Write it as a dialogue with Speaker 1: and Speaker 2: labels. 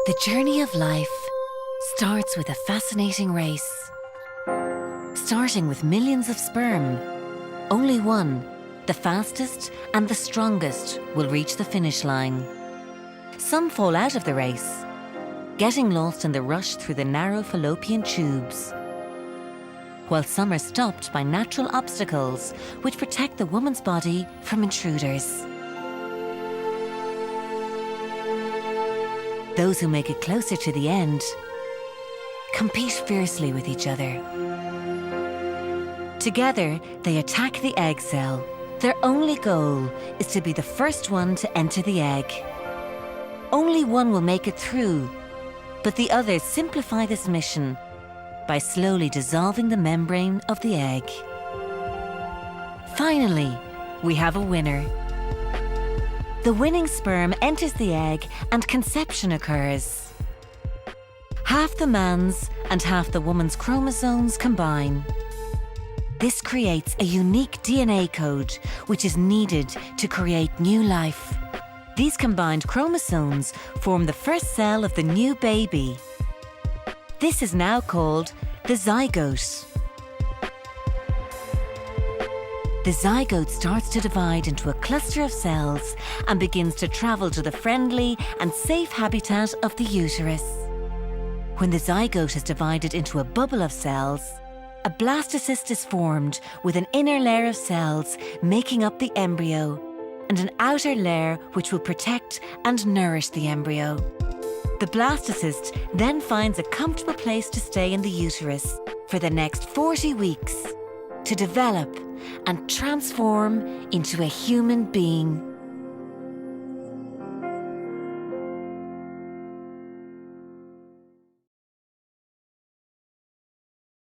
Speaker 1: The journey of life starts with a fascinating race. Starting with millions of sperm, only one, the fastest and the strongest, will reach the finish line. Some fall out of the race, getting lost in the rush through the narrow fallopian tubes, while some are stopped by natural obstacles which protect the woman's body from intruders. Those who make it closer to the end compete fiercely with each other. Together, they attack the egg cell. Their only goal is to be the first one to enter the egg. Only one will make it through, but the others simplify this mission by slowly dissolving the membrane of the egg. Finally, we have a winner. The winning sperm enters the egg and conception occurs. Half the man's and half the woman's chromosomes combine. This creates a unique DNA code which is needed to create new life. These combined chromosomes form the first cell of the new baby. This is now called the zygote. The zygote starts to divide into a cluster of cells and begins to travel to the friendly and safe habitat of the uterus. When the zygote is divided into a bubble of cells, a blastocyst is formed with an inner layer of cells making up the embryo and an outer layer which will protect and nourish the embryo. The blastocyst then finds a comfortable place to stay in the uterus for the next 40 weeks to develop and transform into a human being.